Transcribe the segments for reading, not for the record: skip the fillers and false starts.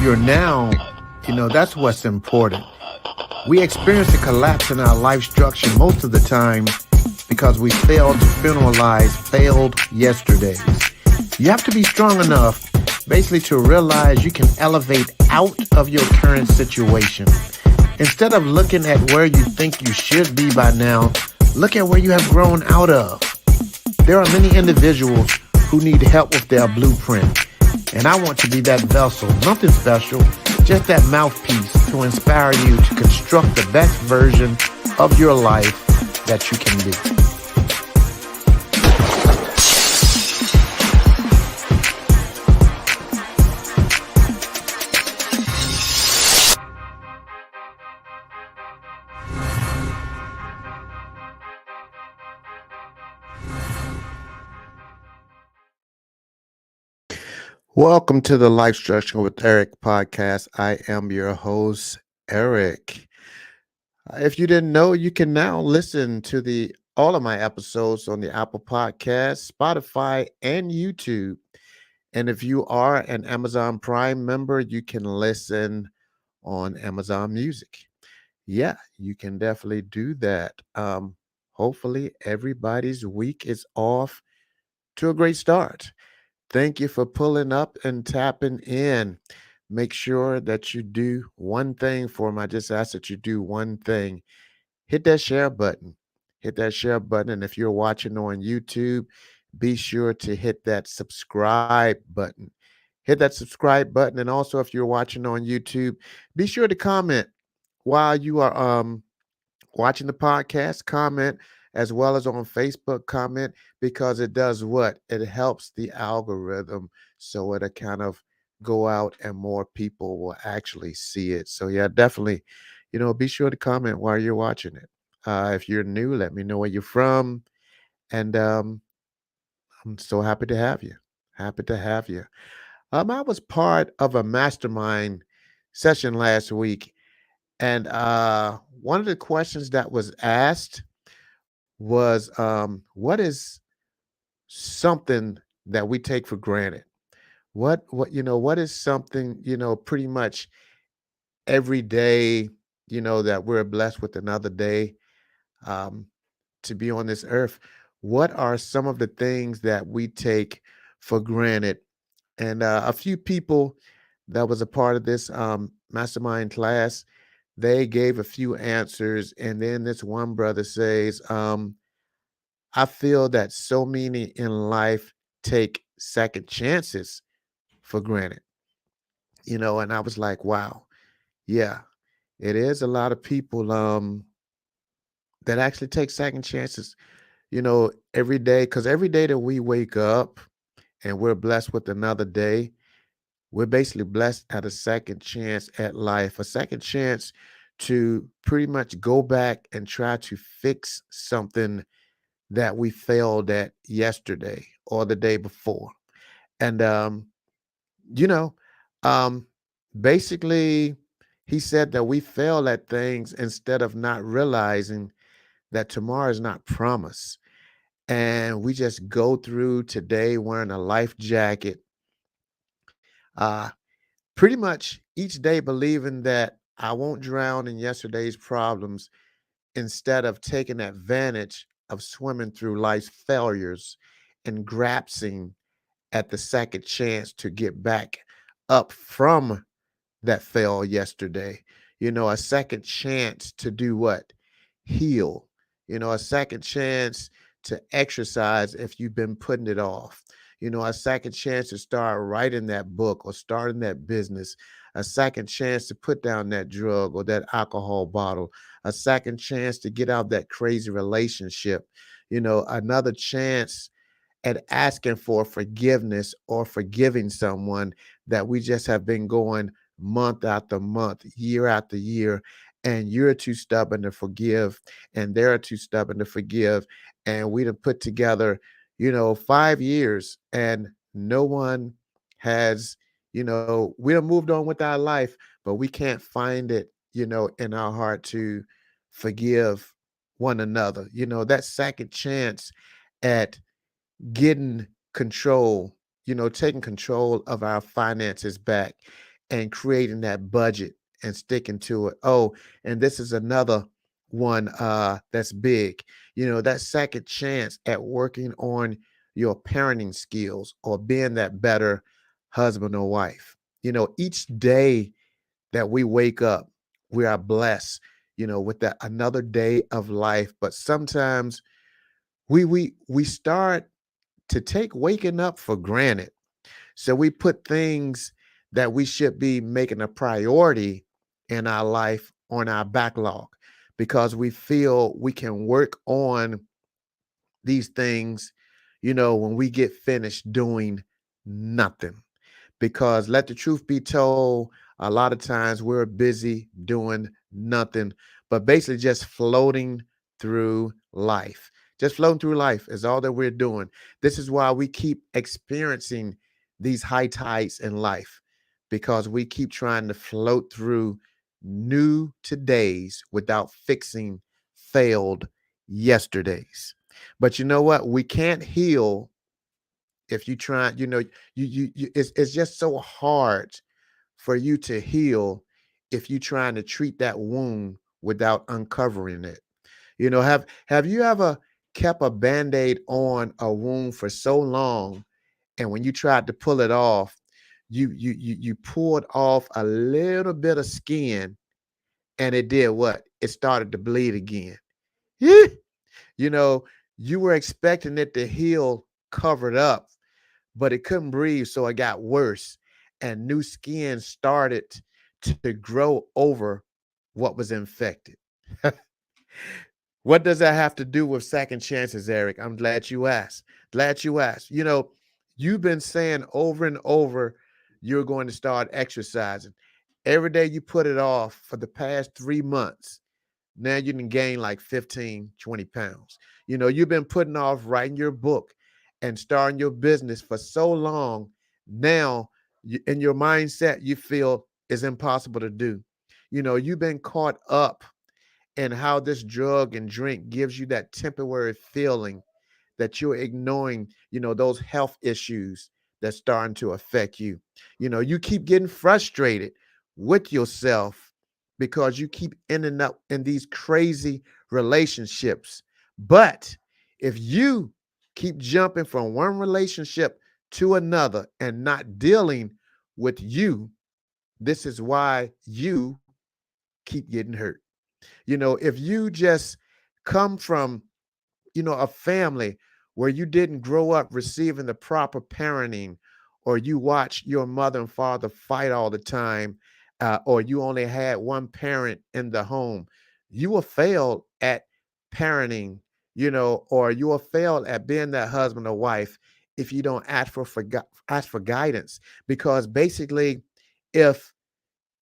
your now, that's what's important. We experience a collapse in our life structure most of the time because we fail to funeralize failed yesterdays. You have to be strong enough basically to realize you can elevate out of your current situation. Instead of looking at where you think you should be by now, look at where you have grown out of. There are many individuals who need help with their blueprint, and I want to be that vessel, nothing special, just that mouthpiece to inspire you to construct the best version of your life that you can be. Welcome to the LifeStruction with Eric podcast. I am your host, Eric. If you didn't know, you can now listen to all of my episodes on the Apple Podcast, Spotify, and YouTube. And if you are an Amazon Prime member, you can listen on Amazon Music. Yeah, you can definitely do that. Hopefully, everybody's week is off to a great start. Thank you for pulling up and tapping in. Make sure that you do one thing for me. I just ask that you do one thing. Hit that share button. Hit that share button. And if you're watching on YouTube, be sure to hit that subscribe button. Hit that subscribe button. And also, if you're watching on YouTube, be sure to comment while you are watching the podcast. Comment as well as on Facebook, comment, because it does what? It helps the algorithm so it'll kind of go out and more people will actually see it. So yeah, definitely, be sure to comment while you're watching it. If you're new, let me know where you're from. And I'm so happy to have you. Happy to have you. I was part of a mastermind session last week. And one of the questions that was asked was what is something that we take for granted? What is something, pretty much every day, that we're blessed with another day um, to be on this earth? What are some of the things that we take for granted? And a few people that was a part of this mastermind class, they gave a few answers. And then this one brother says, I feel that so many in life take second chances for granted, and I was like, wow, yeah, it is a lot of people that actually take second chances, every day, because every day that we wake up and we're blessed with another day, we're basically blessed at a second chance at life, a second chance to pretty much go back and try to fix something that we failed at yesterday or the day before. And you know, um basically he said that we fail at things instead of not realizing that tomorrow is not promised. And we just go through today wearing a life jacket, uh pretty much each day believing that I won't drown in yesterday's problems instead of taking advantage of swimming through life's failures and grasping at the second chance to get back up from that fail yesterday. A second chance to do what? Heal. A second chance to exercise if you've been putting it off. A second chance to start writing that book or starting that business. A second chance to put down that drug or that alcohol bottle. A second chance to get out that crazy relationship. Another chance at asking for forgiveness or forgiving someone that we just have been going month after month, year after year, and you're too stubborn to forgive, and they're too stubborn to forgive. And we done put together, 5 years, and no one has, we done moved on with our life, but we can't find it, in our heart to forgive one another. That second chance at getting control, taking control of our finances back. and creating that budget and sticking to it. Oh, and this is another one that's big. That second chance at working on your parenting skills or being that better husband or wife. Each day that we wake up, we are blessed, with that another day of life. But sometimes we start to take waking up for granted. So we put things that we should be making a priority in our life on our backlog because we feel we can work on these things, when we get finished doing nothing. Because let the truth be told, a lot of times we're busy doing nothing, but basically just floating through life. Just floating through life is all that we're doing. This is why we keep experiencing these high tides in life because we keep trying to float through new todays without fixing failed yesterdays. But you know what? We can't heal if you try, it's just so hard for you to heal if you trying to treat that wound without uncovering it. Have you ever kept a band-aid on a wound for so long, and when you tried to pull it off, you pulled off a little bit of skin, and it did what? It started to bleed again. Yeah. You know, you were expecting it to heal covered up, but it couldn't breathe, so it got worse. And new skin started to grow over what was infected. What does that have to do with second chances, Eric? I'm glad you asked. Glad you asked. You've been saying over and over you're going to start exercising. Every day you put it off for the past 3 months. Now you can gain like 15, 20 pounds. You've been putting off writing your book and starting your business for so long. Now, in your mindset, you feel it's impossible to do. You've been caught up in how this drug and drink gives you that temporary feeling that you're ignoring, those health issues that's starting to affect you. You keep getting frustrated with yourself because you keep ending up in these crazy relationships. But if you keep jumping from one relationship to another and not dealing with you, this is why you keep getting hurt. If you just come from a family where you didn't grow up receiving the proper parenting, or you watch your mother and father fight all the time, or you only had one parent in the home, you will fail at parenting, or you will fail at being that husband or wife if you don't ask for guidance. Because basically, if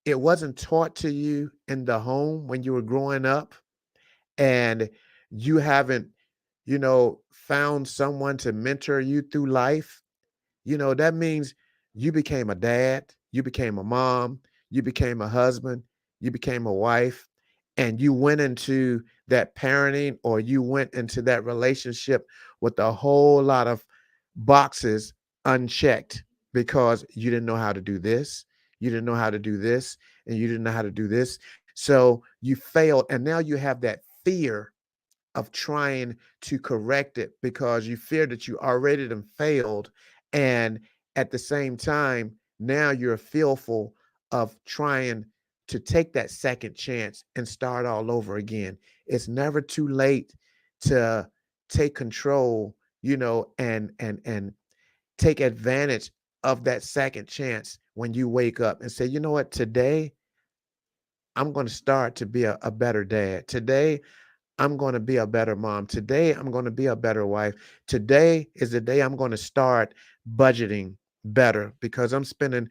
it wasn't taught to you in the home when you were growing up, and you haven't, found someone to mentor you through life, that means you became a dad, you became a mom, you became a husband, you became a wife, and you went into that parenting, or you went into that relationship with a whole lot of boxes unchecked because you didn't know how to do this, you didn't know how to do this, and you didn't know how to do this. So you failed, and now you have that fear of trying to correct it because you fear that you already done failed. And at the same time, now you're fearful of trying to take that second chance and start all over again. It's never too late to take control, and take advantage of that second chance when you wake up and say, you know what, today I'm going to start to be a better dad. Today I'm going to be a better mom. Today, I'm going to be a better wife. Today is the day I'm going to start budgeting better because I'm spending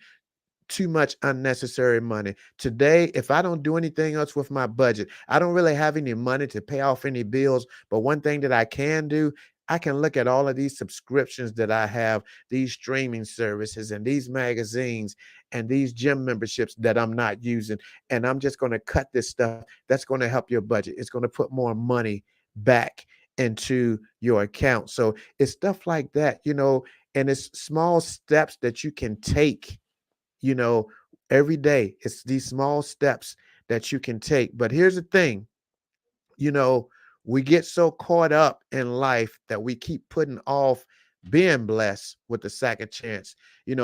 too much unnecessary money. Today, if I don't do anything else with my budget, I don't really have any money to pay off any bills. But one thing that I can do, I can look at all of these subscriptions that I have, these streaming services and these magazines and these gym memberships that I'm not using. And I'm just going to cut this stuff that's going to help your budget. It's going to put more money back into your account. So it's stuff like that, and it's small steps that you can take, you know, every day. It's these small steps that you can take. But here's the thing, you know, we get so caught up in life that we keep putting off being blessed with the second chance,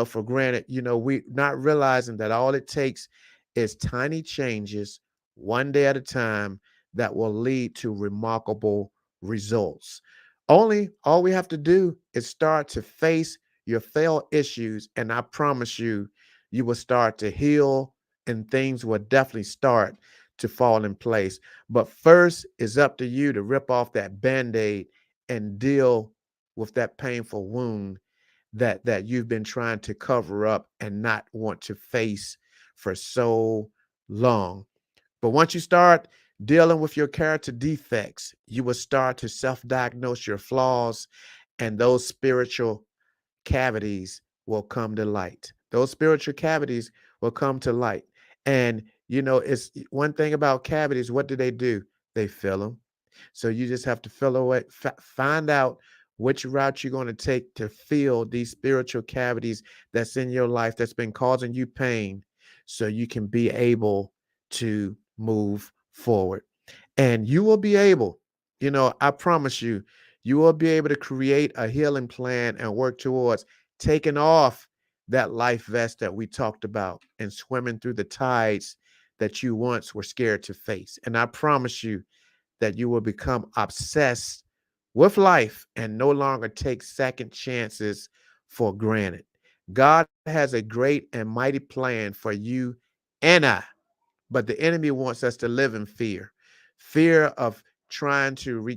for granted. We not realizing that all it takes is tiny changes, one day at a time, that will lead to remarkable results. All we have to do is start to face your failed issues, and I promise you, you will start to heal, and things will definitely start to fall in place. But first, it's up to you to rip off that band-aid and deal with that painful wound that you've been trying to cover up and not want to face for so long. But once you start dealing with your character defects, you will start to self-diagnose your flaws, and those spiritual cavities will come to light. Those spiritual cavities will come to light. And it's one thing about cavities. What do? They fill them. So you just have to fill away, find out which route you're going to take to fill these spiritual cavities that's in your life that's been causing you pain, so you can be able to move forward. And you will be able, I promise you, you will be able to create a healing plan and work towards taking off that life vest that we talked about and swimming through the tides that you once were scared to face. And I promise you that you will become obsessed with life and no longer take second chances for granted. God has a great and mighty plan for you and I. But the enemy wants us to live in fear of trying to,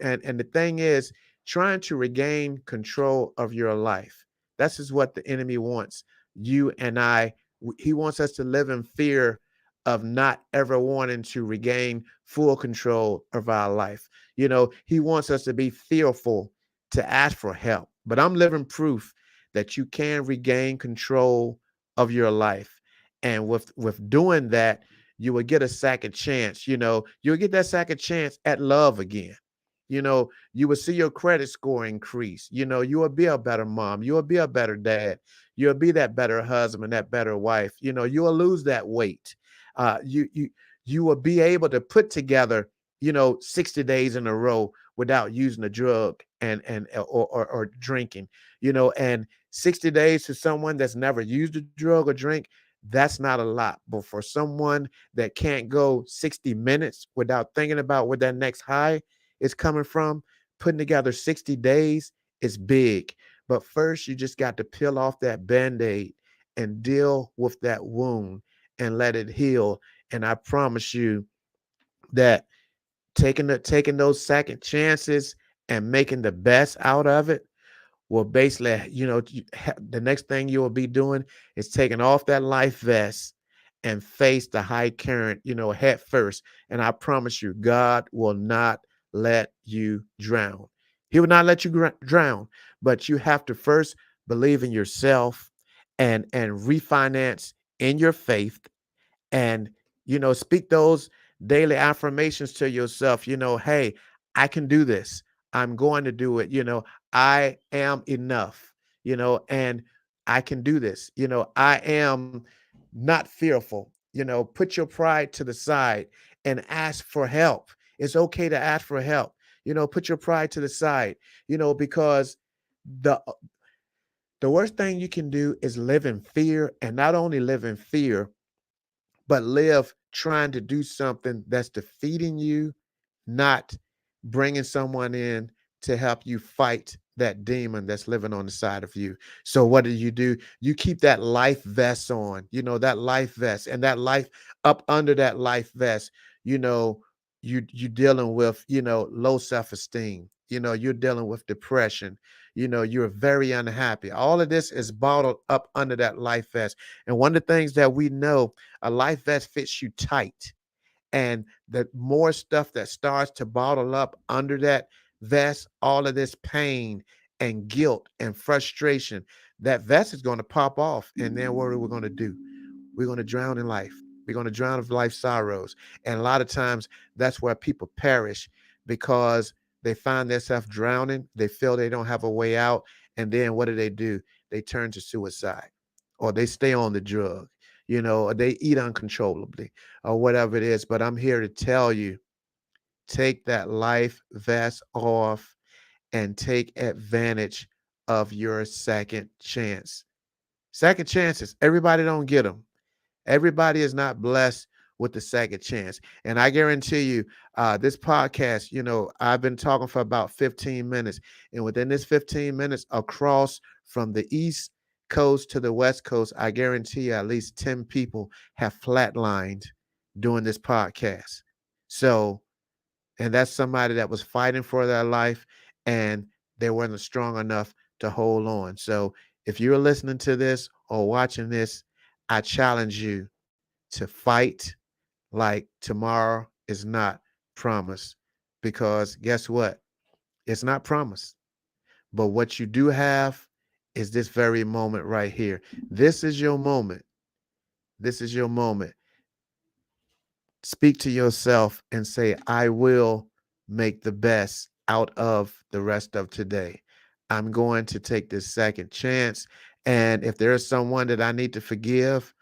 and the thing is, trying to regain control of your life. This is what the enemy wants you and I. He wants us to live in fear of not ever wanting to regain full control of our life. He wants us to be fearful to ask for help. But I'm living proof that you can regain control of your life. And with doing that, you will get a second chance. You'll get that second chance at love again. You will see your credit score increase. You will be a better mom. You will be a better dad. You'll be that better husband, that better wife. You will lose that weight. You will be able to put together, 60 days in a row without using a drug or drinking. And 60 days to someone that's never used a drug or drink, that's not a lot. But for someone that can't go 60 minutes without thinking about where that next high is coming from, putting together 60 days is big. But first, you just got to peel off that band-aid and deal with that wound and let it heal. And I promise you that taking those second chances and making the best out of it, well, basically, the next thing you will be doing is taking off that life vest and face the high current, head first. And I promise you, God will not let you drown. He will not let you drown, but you have to first believe in yourself and refinance in your faith, and speak those daily affirmations to yourself. Hey, I can do this. I'm going to do it. I am enough. And I can do this. I am not fearful. Put your pride to the side and ask for help. It's okay to ask for help. Put your pride to the side. Because the the worst thing you can do is live in fear, and not only live in fear, but live trying to do something that's defeating you, not bringing someone in to help you fight that demon that's living on the side of you. So what do? You keep that life vest on, that life vest, and that life up under that life vest, you know, you dealing with, low self-esteem. You're dealing with depression. You're very unhappy. All of this is bottled up under that life vest. And one of the things that we know, a life vest fits you tight. And the more stuff that starts to bottle up under that vest, all of this pain and guilt and frustration, that vest is going to pop off. And then what are we going to do? We're going to drown in life. We're going to drown of life's sorrows. And a lot of times that's where people perish, because they find themselves drowning. They feel they don't have a way out. And then what do? They turn to suicide, or they stay on the drug. or they eat uncontrollably or whatever it is. But I'm here to tell you, take that life vest off and take advantage of your second chance. Second chances, everybody don't get them. Everybody is not blessed with the second chance. And I guarantee you, this podcast, I've been talking for about 15 minutes. And within this 15 minutes, across from the East Coast to the West Coast, I guarantee you at least 10 people have flatlined doing this podcast. So, and that's somebody that was fighting for their life and they weren't strong enough to hold on. So, if you're listening to this or watching this, I challenge you to fight like tomorrow is not promised. Because guess what? It's not promised. But what you do have is this very moment right here. This is your moment. This is your moment. Speak to yourself and say, I will make the best out of the rest of today. I'm going to take this second chance. And if there is someone that I need to forgive,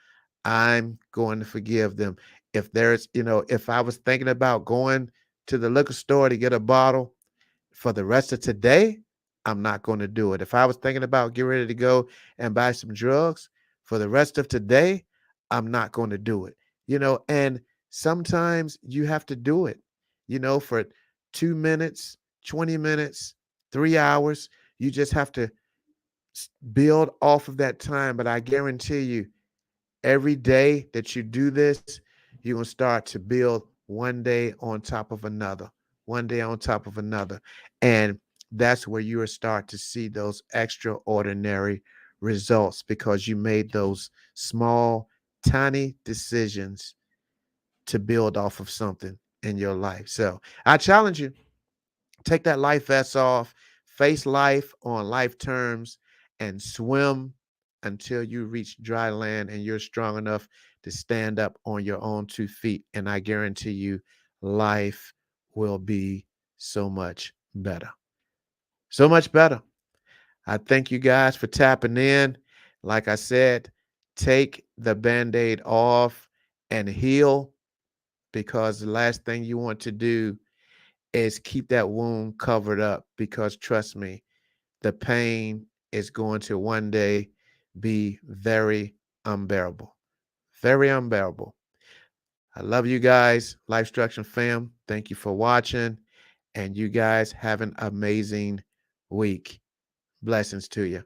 I'm going to forgive them. If I was thinking about going to the liquor store to get a bottle for the rest of today, I'm not going to do it. If I was thinking about getting ready to go and buy some drugs for the rest of today, I'm not going to do it. And sometimes you have to do it, for 2 minutes, 20 minutes, 3 hours. You just have to build off of that time. But I guarantee you, every day that you do this, you're going to start to build one day on top of another, one day on top of another. And that's where you will start to see those extraordinary results because you made those small, tiny decisions to build off of something in your life. So I challenge you, take that life vest off, face life on life terms, and swim until you reach dry land and you're strong enough to stand up on your own 2 feet. And I guarantee you, life will be so much better. So much better. I thank you guys for tapping in. Like I said, take the band-aid off and heal, because the last thing you want to do is keep that wound covered up, because trust me, the pain is going to one day be very unbearable. Very unbearable. I love you guys, LifeStruction fam. Thank you for watching. And you guys have an amazing week. Blessings to you.